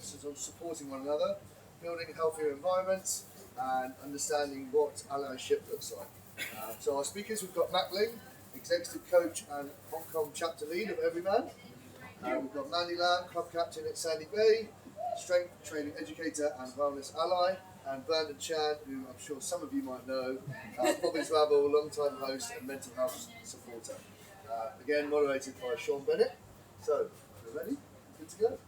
focuses on supporting one another, building healthier environments, and understanding what allyship looks like. So our speakers, we've got Matt Ling, Executive Coach and Hong Kong Chapter Lead of Evrymen. We've got Mandy, Club Captain at Sandy Bay, Strength Training Educator and Wellness Ally, and Bennett, who I'm sure some of you might know, Bobby's Rabble, long-time host and mental health supporter. Again, moderated by Sion Bennett. So, we're ready? Good to go?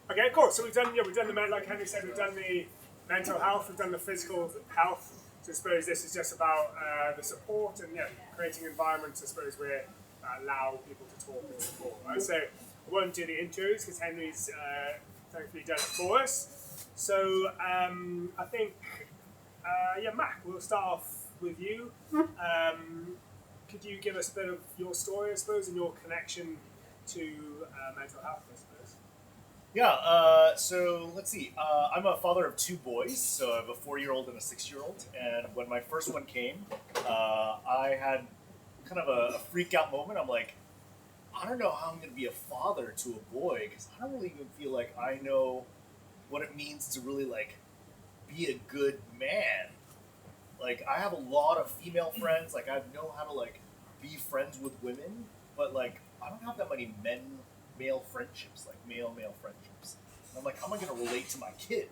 Okay, cool. So we've done the, like Henry said, we've done the mental health, we've done the physical health. So I suppose this is just about the support and creating environments, I suppose, where allow people to talk and support. Right? So I won't do the intros because Henry's thankfully done it for us. So I think, Mac, we'll start off with you. Could you give us a bit of your story, I suppose, and your connection to mental health, I suppose? Yeah, so let's see. I'm a father of two boys, so I have a 4-year-old and a 6-year-old. And when my first one came, I had kind of a freak out moment. I'm like, I don't know how I'm going to be a father to a boy because I don't really even feel like I know what it means to really like be a good man. Like I have a lot of female friends. Like I know how to like be friends with women, but like I don't have that many male friendships, like male friendships. And I'm like, how am I going to relate to my kid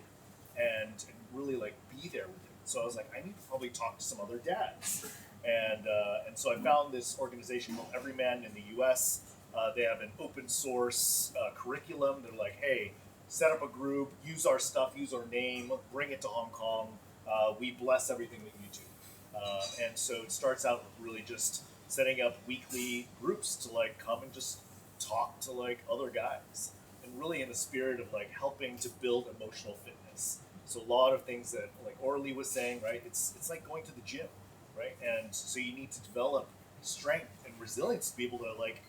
and really like be there with him? So I was like, I need to probably talk to some other dads. And so I found this organization called Evrymen in the U.S. They have an open source curriculum. They're like, hey, set up a group, use our stuff, use our name, bring it to Hong Kong. We bless everything that you do. And so it starts out with really just setting up weekly groups to like come and just talk to like other guys. And really in the spirit of like helping to build emotional fitness. So a lot of things that like Orly was saying, right? It's like going to the gym, right? And so you need to develop strength and resilience to be able to like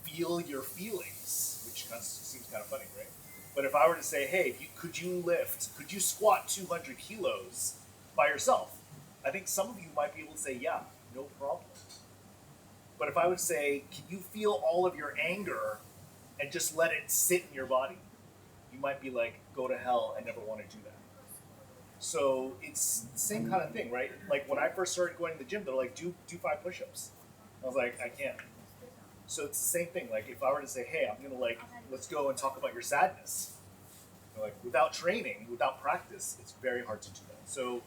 feel your feelings, which kind of seems kind of funny, right? But if I were to say, hey, could you squat 200 kilos by yourself? I think some of you might be able to say, yeah, no problem. But if I would say, can you feel all of your anger and just let it sit in your body? You might be like, go to hell, I never want to do that. So it's the same kind of thing, right? Like when I first started going to the gym, they're like, do 5 push-ups. I was like, I can't. So it's the same thing. Like if I were to say, hey, I'm gonna like, let's go and talk about your sadness. Like without training, without practice, it's very hard to do that. So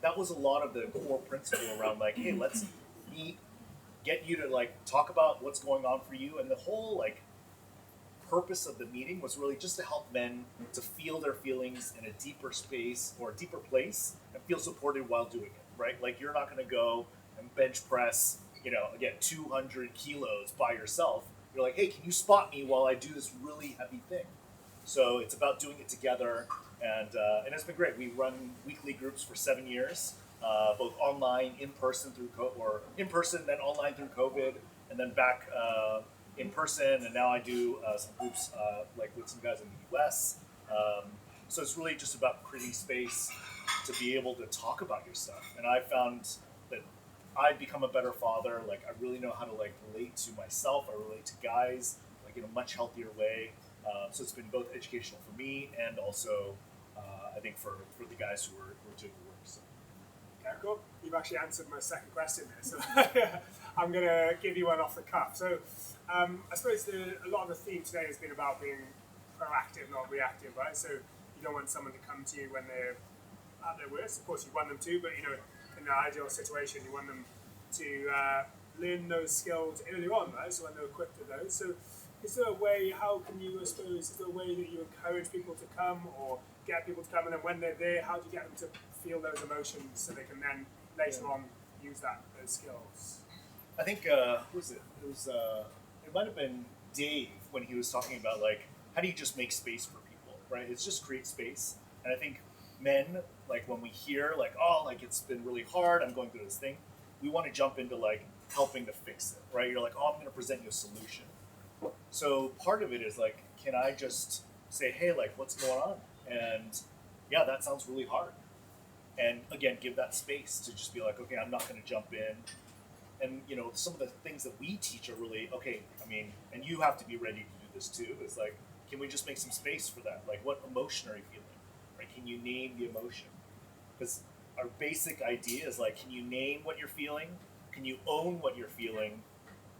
that was a lot of the core principle around like, hey, let's meet, get you to like talk about what's going on for you, and the whole like purpose of the meeting was really just to help men to feel their feelings in a deeper space or a deeper place and feel supported while doing it, right? Like you're not going to go and bench press, again, 200 kilos by yourself. You're like, hey, can you spot me while I do this really heavy thing? So it's about doing it together, and it's been great. We run weekly groups for 7 years, both online, in person then online through COVID, and then back in person, and now I do some groups like with some guys in the US. So it's really just about creating space to be able to talk about your stuff. And I found that I've become a better father. Like I really know how to like relate to myself. I relate to guys like in a much healthier way. So it's been both educational for me and also I think for the guys who were doing the work. So. Okay, cool. You've actually answered my second question there, so I'm going to give you one off the cuff. So I suppose a lot of the theme today has been about being proactive, not reactive, right? So you don't want someone to come to you when they're at their worst. Of course, you want them to, but in the ideal situation, you want them to learn those skills early on, right? So when they're equipped with those. So is there a way, is there a way that you encourage people to come or get people to come, and then when they're there, how do you get them to feel those emotions so they can then later on use those skills? I think, who was it? It might have been Dave when he was talking about like, how do you just make space for people, right? It's just create space. And I think men, like when we hear like, oh, like it's been really hard, I'm going through this thing, we want to jump into like helping to fix it, right? You're like, oh, I'm going to present you a solution. So part of it is like, can I just say, hey, like what's going on? And yeah, that sounds really hard. And again, give that space to just be like, okay, I'm not going to jump in and some of the things that we teach are really okay. I mean, and you have to be ready to do this too. It's like, can we just make some space for that? Like, what emotion are you feeling? Right? Can you name the emotion? Because our basic idea is like, can you name what you're feeling? Can you own what you're feeling?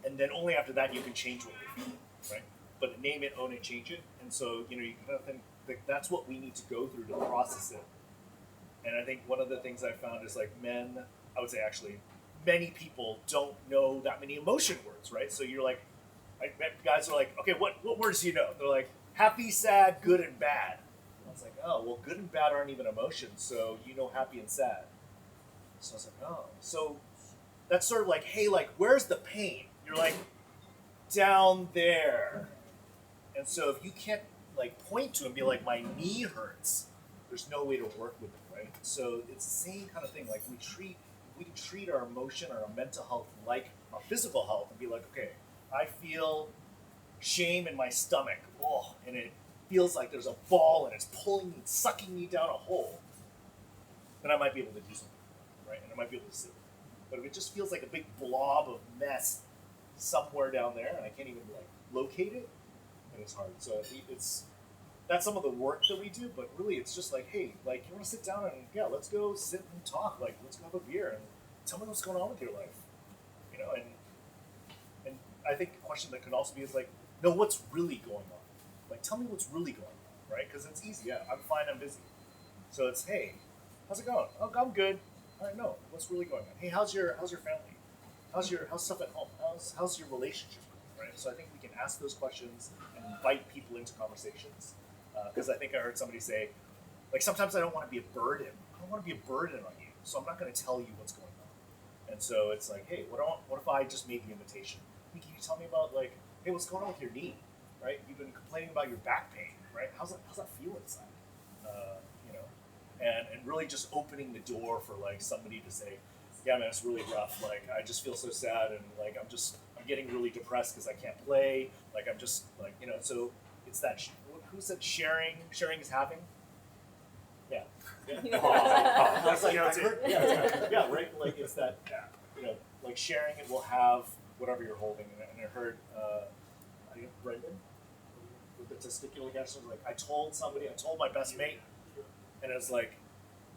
And then only after that you can change what you're feeling, right? But name it, own it, change it. And so you kind of think like that's what we need to go through to process it. And I think one of the things I found is like men, I would say actually, many people don't know that many emotion words, right? So you're like, guys are like, okay, what words do you know? They're like happy, sad, good, and bad. And I was like, oh, well, good and bad aren't even emotions, so you know happy and sad. So I was like, oh, so that's sort of like, hey, like, where's the pain? You're like, down there. And so if you can't like point to it and be like, my knee hurts, there's no way to work with it, right? So it's the same kind of thing. Like we can treat our emotion or our mental health like our physical health and be like, okay, I feel shame in my stomach, and it feels like there's a ball and it's pulling me, sucking me down a hole. Then I might be able to do something, right? And I might be able to sit. But if it just feels like a big blob of mess somewhere down there and I can't even like locate it, then it's hard. So that's some of the work that we do, but really it's just like, hey, like you want to sit down and let's go sit and talk, like let's go have a beer and tell me what's going on with your life, and I think a question that can also be is like, no, what's really going on? Like tell me what's really going on, right? Because it's easy. Yeah, I'm fine, I'm busy. So it's, hey, how's it going? Oh, I'm good. All right, no, what's really going on? Hey, how's your family? How's stuff at home? How's your relationship? Right. So I think we can ask those questions and invite people into conversations. Because I think I heard somebody say, like, sometimes I don't want to be a burden. I don't want to be a burden on you, so I'm not going to tell you what's going on. And so it's like, hey, what if I just made the invitation? Hey, can you tell me about, like, hey, what's going on with your knee, right? You've been complaining about your back pain, right? How's that feel inside? And really just opening the door for, like, somebody to say, yeah, man, it's really rough. Like, I just feel so sad, and, like, I'm getting really depressed because I can't play. Like, I'm just, like, so it's that, who said sharing is having? Yeah. I was like, yeah, right? Like, it's that, like sharing it will have whatever you're holding. And I heard, I think Brendan, with the testicular cancer, like, I told my best mate, and it was like,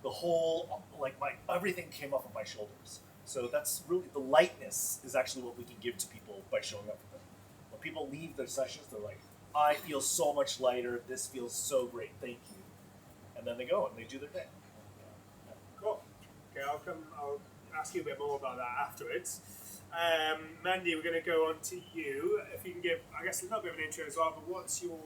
the whole, like, everything came off of my shoulders. So that's really, the lightness is actually what we can give to people by showing up for them. When people leave their sessions, they're like, I feel so much lighter, this feels so great, thank you. And then they go and they do their thing. Cool. Okay, I'll ask you a bit more about that afterwards. Mandy, we're going to go on to you. If you can give, I guess, a little bit of an intro as well, but what's your,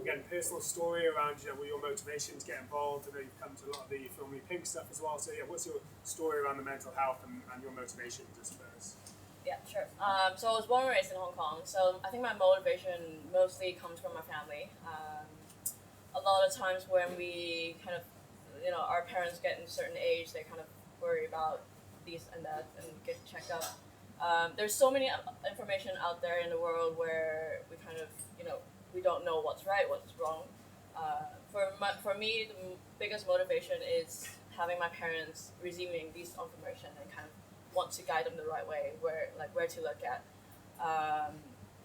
again, personal story around, your motivation to get involved? I know you've come to a lot of the Film Me Pink stuff as well, so yeah, what's your story around the mental health and your motivation, just first? Yeah, sure. So I was born and raised in Hong Kong, so I think my motivation mostly comes from my family. A lot of times when we kind of, our parents get in a certain age, they kind of worry about these and that and get checked up. There's so many information out there in the world where we kind of, we don't know what's right, what's wrong. For me, the biggest motivation is having my parents receiving this information and kind of want to guide them the right way, where to look at.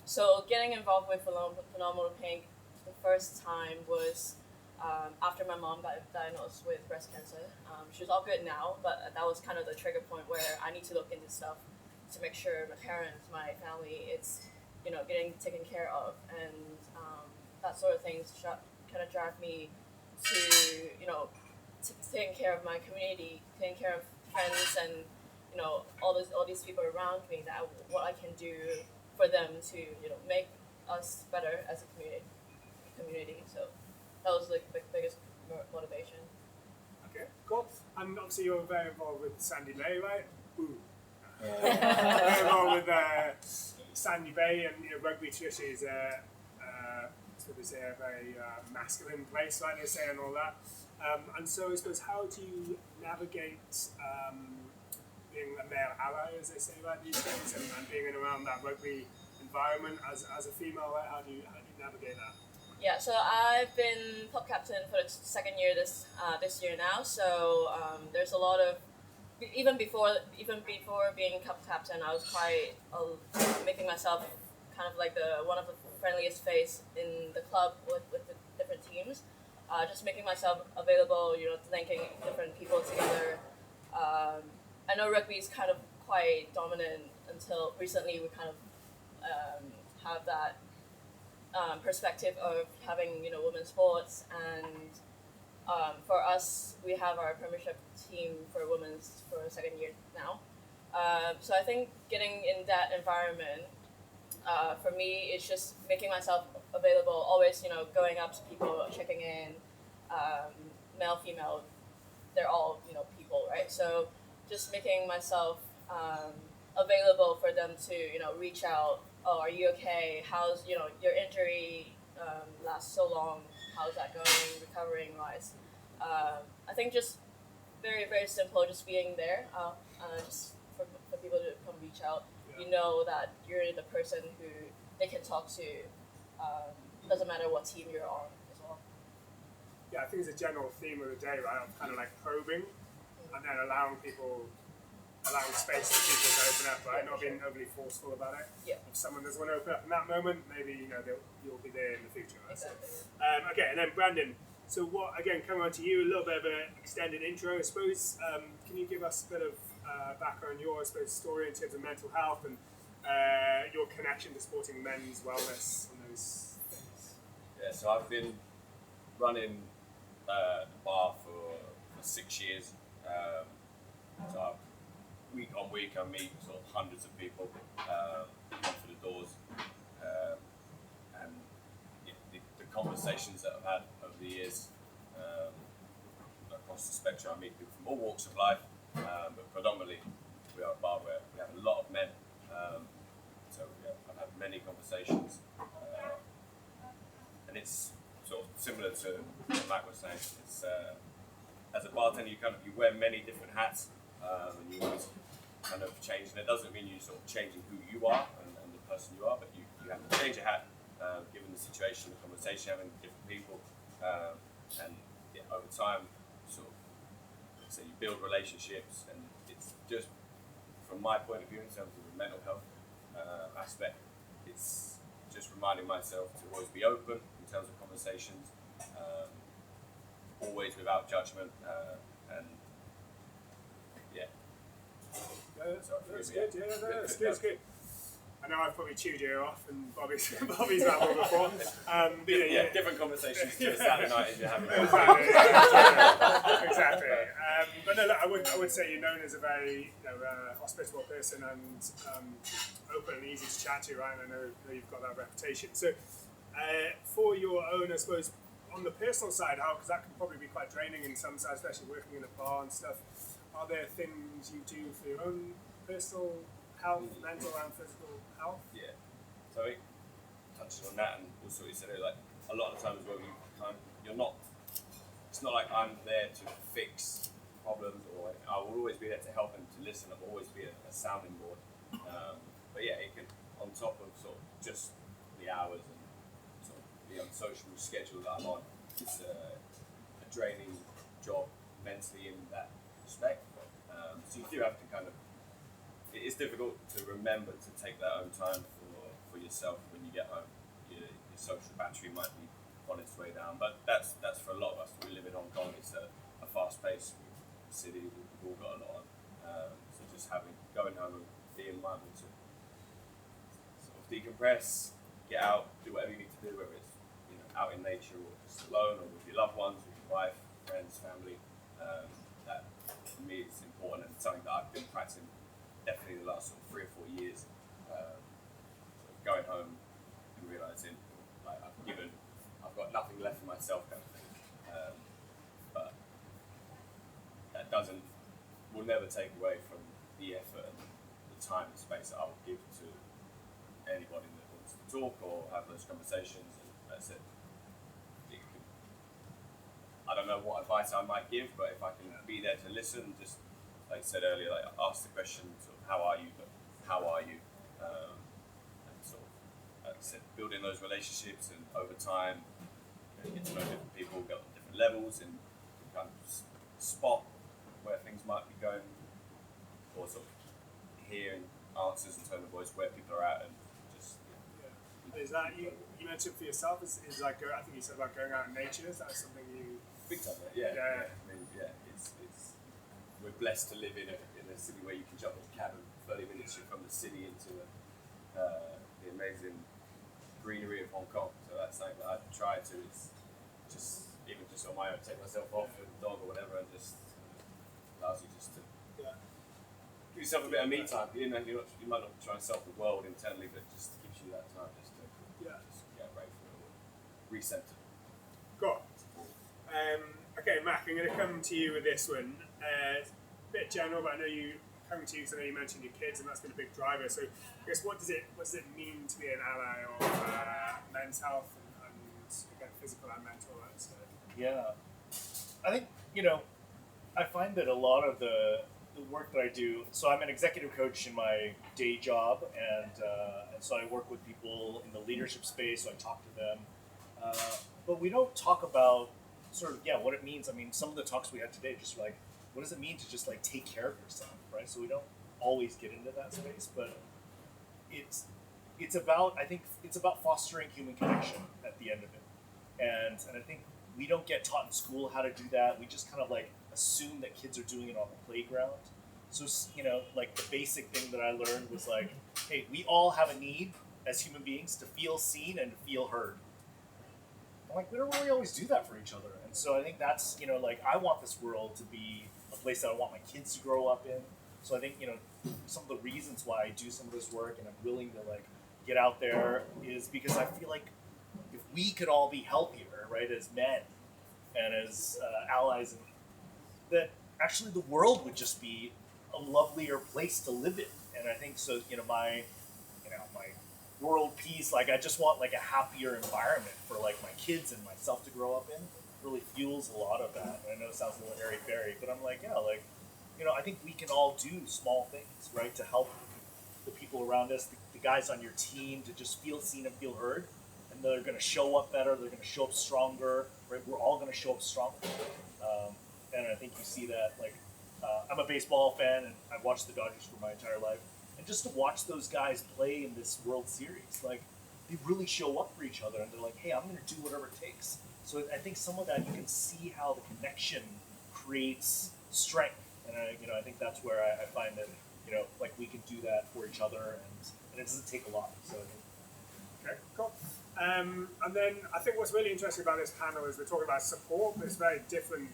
So getting involved with Phenomenal Pink the first time was after my mom got diagnosed with breast cancer. She's all good now, but that was kind of the trigger point where I need to look into stuff to make sure my parents, my family, it's getting taken care of, and that sort of things kind of drive me to taking care of my community, taking care of friends, and all these people around me, that what I can do for them to make us better as a community. So that was like the biggest motivation. Okay, cool. And obviously you're very involved with Sandy Bay, right? Ooh. Very involved with Sandy Bay, and rugby traditionally is a very masculine place, like they say, and all that. And so I suppose, how do you navigate being a male ally, as they say, right, these days, and being in around that rugby environment as a female, right? How do you navigate that? Yeah, so I've been club captain for the second year this year now. So there's a lot of even before being cup captain, I was quite making myself kind of like one of the friendliest face in the club with the different teams. Just making myself available, linking different people together. I know rugby is kind of quite dominant until recently. We kind of have that perspective of having women's sports, and for us, we have our premiership team for women's for a second year now. So I think getting in that environment for me is just making myself available, always going up to people, checking in, male, female, they're all people, right? So just making myself available for them to reach out. Oh, are you okay? How's your injury lasts so long? How's that going, recovering wise? I think just very, very simple, just being there, just for people to come reach out. Yeah. You know that you're the person who they can talk to. Doesn't matter what team you're on as well. Yeah, I think it's a general theme of the day, right? Of kind of like probing and then allowing space for people to open up, right? Not being overly forceful about it. Yeah. If someone doesn't want to open up in that moment, maybe you'll be there in the future. Right? Exactly. Okay, and then Brandon. So what? Again, coming on to you, a little bit of an extended intro, I suppose. Can you give us a bit of background, your story in terms of mental health and your connection to supporting men's wellness and those things? Yeah, so I've been running the bar for 6 years. So week on week, I meet sort of hundreds of people come through the doors, and the conversations that I've had over the years across the spectrum. I meet people from all walks of life, but predominantly we are a bar where we have a lot of men. So I've had many conversations, and it's sort of similar to what Matt was saying. It's as a bartender, you wear many different hats, and you always kind of change. And it doesn't mean you sort of changing who you are and the person you are, but you have to change your hat given the situation, the conversation, having different people, and over time, sort of, so you build relationships, and it's just from my point of view in terms of the mental health aspect, it's just reminding myself to always be open in terms of conversations, always without judgment, and That's good. Yeah, that's good. I know I've probably chewed you off, and Bobby's Rabble before. Different conversations to a Saturday night if you're having exactly. But no, look, I would say you're known as a very hospitable person and open and easy to chat to, right? And I know you've got that reputation. So for your own, I suppose, on the personal side, because that can probably be quite draining in some side, especially working in a bar and stuff. Are there things you do for your own personal health, mental and physical health? Yeah. So touching on that, and also you said like a lot of times where you're not. It's not like I'm there to fix problems, or I will always be there to help and to listen. I'll always be a sounding board. But yeah, it can, on top of sort of just the hours and sort of the unsociable schedule that I'm on, it's a draining job mentally in that respect. So you do have to it is difficult to remember to take that own time for yourself when you get home. Your social battery might be on its way down, but that's for a lot of us. We live in Hong Kong. It's a fast-paced city. We've all got a lot on. So just going home and being able to sort of decompress, get out, do whatever you need to do, whether it's out in nature or just alone or with your loved ones, with your wife, friends, family. That for me is important and something that I've been practicing definitely the last sort of 3 or 4 years. Sort of going home and realising like I've got nothing left for myself kind of thing. But that will never take away from the effort and the time and space that I will give to anybody that wants to talk or have those conversations. And that's it. I don't know what advice I might give, but if I can be there to listen, just like I said earlier, like ask the question, sort of, how are you? And sort of, like I said, building those relationships, and over time, you get to know different people, get on different levels, and kind of spot where things might be going or sort of hearing answers and tone of voice where people are at, and just Is that you mentioned for yourself? Is like I think you said about going out in nature. Is that something you? big time, Yeah. I mean, it's we're blessed to live in a city where you can jump in a cab and 30 minutes you're from the city into the amazing greenery of Hong Kong. So that's something that I try to, is just even just on my own, take myself off with the dog or whatever, and just allows you just to Yeah. give yourself a bit of me time. You know, you might not try and solve the world internally, but just gives you that time just to just get ready for it, recenter. Cool. Okay, Mac, I'm going to come to you with this one. A bit general, but I know you coming to you because I know you mentioned your kids, and that's been a big driver. So, I guess what does it mean to be an ally of men's health and again physical and mental? Yeah, I think I find that a lot of the work that I do. So I'm an executive coach in my day job, and so I work with people in the leadership space. So I talk to them, but we don't talk about sort of what it means. I mean, some of the talks we had today, just like what does it mean to just like take care of yourself, right? So we don't always get into that space, but it's about, I think it's about fostering human connection at the end of it, and I think we don't get taught in school how to do that. We just kind of like assume that kids are doing it on the playground. So like the basic thing that I learned was like, hey, we all have a need as human beings to feel seen and to feel heard. I'm like, we don't really always do that for each other. And so I think that's, like I want this world to be a place that I want my kids to grow up in. So I think, some of the reasons why I do some of this work and I'm willing to like get out there is because I feel like if we could all be healthier, right, as men and as allies, and that actually the world would just be a lovelier place to live in. And I think so, my world peace, like I just want like a happier environment for like my kids and myself to grow up in, really fuels a lot of that. And I know it sounds a little airy-fairy, but I'm like, I think we can all do small things, right, to help the people around us, the guys on your team, to just feel seen and feel heard. And they're going to show up better, they're going to show up stronger, right? We're all going to show up stronger. And I think you see that, like, I'm a baseball fan, and I've watched the Dodgers for my entire life. And just to watch those guys play in this World Series, like, they really show up for each other, and they're like, hey, I'm going to do whatever it takes. So I think some of that, you can see how the connection creates strength. And I think that's where I find that, like we can do that for each other, and it doesn't take a lot. So Okay, cool. And then I think what's really interesting about this panel is we're talking about support, but it's very different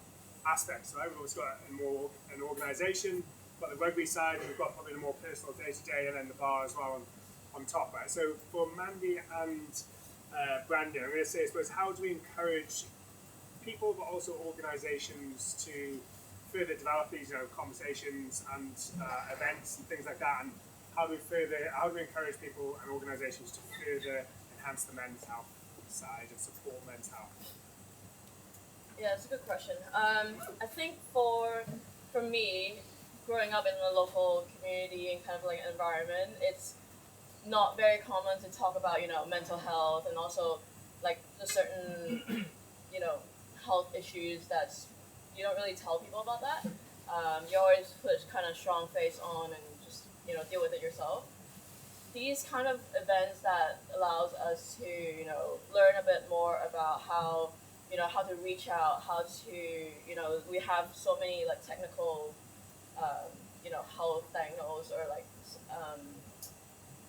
aspects. Right? We've also got an organisation, we've got the rugby side, and we've got probably the more personal day-to-day, and then the bar as well on top. Right? So for Mandy and Brandon, I'm going to say, I suppose, how do we encourage people, but also organisations to further develop these conversations and events and things like that, and how do we encourage people and organisations to further enhance the men's health side and support men's health? Yeah, it's a good question. I think for me, growing up in a local community and kind of like environment, it's not very common to talk about mental health and also like the certain health issues that you don't really tell people about that. You always put kind of strong face on and just deal with it yourself. These kind of events that allows us to learn a bit more about how how to reach out, how to we have so many like technical health diagnose or like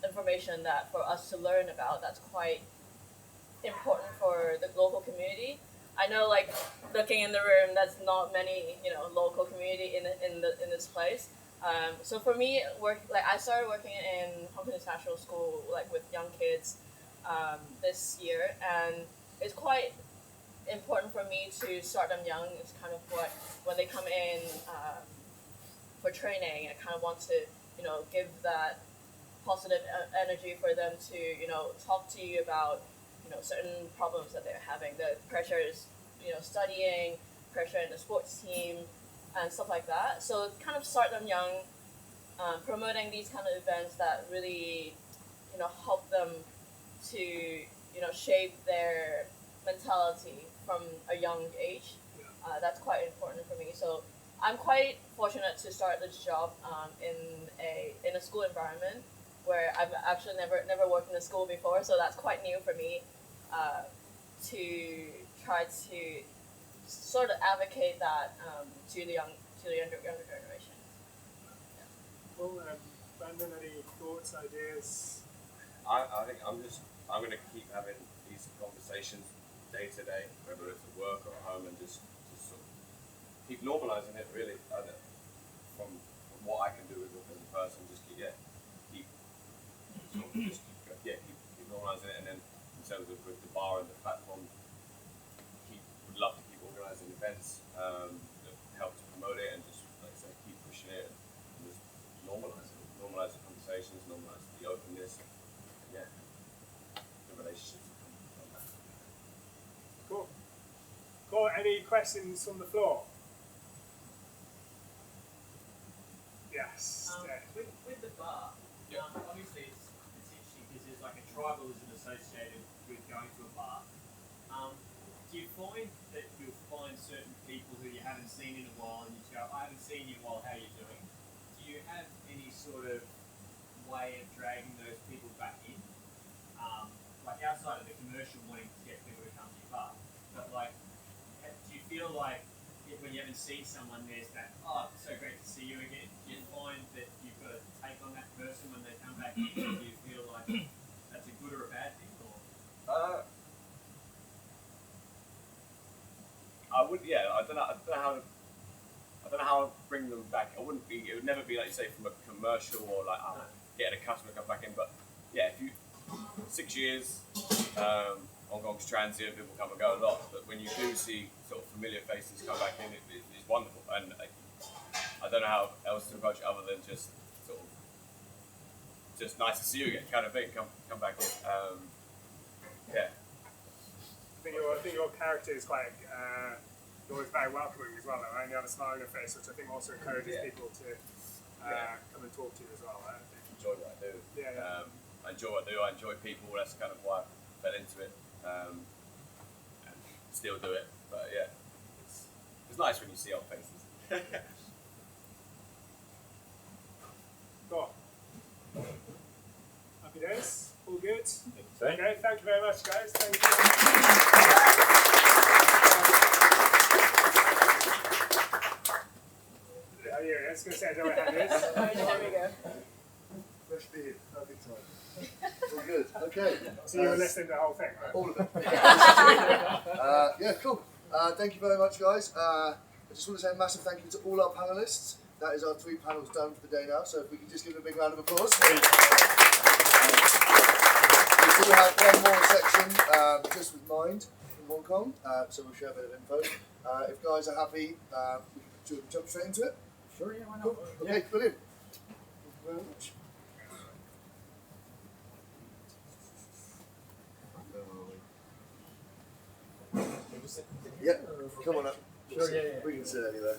information that for us to learn about that's quite important for the local community. I know, like looking in the room, that's not many local community in this place. So for me, I started working in Hong Kong International School like with young kids this year, and it's quite important for me to start them young. It's kind of what when they come in for training, I kind of want to give that positive energy for them to talk to you about certain problems that they're having, the pressures, studying, pressure in the sports team, and stuff like that. So kind of start them young, promoting these kind of events that really, help them to, shape their mentality from a young age. That's quite important for me. So I'm quite fortunate to start this job in a school environment where I've actually never worked in a school before, so that's quite new for me to try to sort of advocate that to the younger generation. Well, Brandon, any thoughts, ideas? I think I'm going to keep having these conversations day to day, whether it's at work or at home, and just sort of keep normalising it. Really, from what I can do with it as a person, just keep normalising it, and then in terms of with the bar and the platform, would love to keep organising events that help to promote it, and just like I say, keep pushing it and just normalise the conversations, normalise the openness. Yeah, the relationships from that. Cool. Cool. Any questions from the floor? Yes. With the bar, obviously it's interesting because there's like a tribalism associated with going to a bar. Do you find that you'll find certain people who you haven't seen in a while and you go, I haven't seen you in a while, how are you doing? Do you have any sort of way of dragging those people back in? Like outside of the commercial wanting to get people to come to your bar, but like, do you feel like when you haven't seen someone, there's that, oh, it's so great to see you again? Do you find that you've got to take on that person when they come back in? Or do you feel like that's a good or a bad thing? Or? I would, yeah. I don't know how to bring them back. It would never be like you say from a commercial or like getting a customer to come back in. But yeah, if you 6 years, Hong Kong's transient, people come and go a lot. But when you do see sort of familiar faces come back in, it's wonderful. And I don't know how else to approach it other than just sort of just nice to see you again kind of thing. Come back in. Yeah. I think your character is quite you're always very welcoming as well, right? And you have a smile on your face, which I think also encourages people to come and talk to you as well, right? Enjoy what I do. Yeah. I enjoy what I do. I enjoy people. That's kind of why I fell into it, and still do it. But yeah, it's nice when you see our faces. Cool. Happy days. All good. Okay. Thank you very much, guys. Thank you. Oh, yeah, I was going to say, I don't know what hand is. There we go. Fresh beard, perfect time. All good. Okay. So you were listening to the whole thing, right? All of it. Yeah, cool. Thank you very much, guys. I just want to say a massive thank you to all our panelists. That is our 3 panels done for the day now. So if we can just give them a big round of applause. We do have one more section just with Mind from Hong Kong. So we'll share a bit of info. If guys are happy, we can jump straight into it. Sure, yeah, why not? Cool. Okay, brilliant. Thank you very much. Yeah, come on up. Sure, yeah. We can sit anywhere.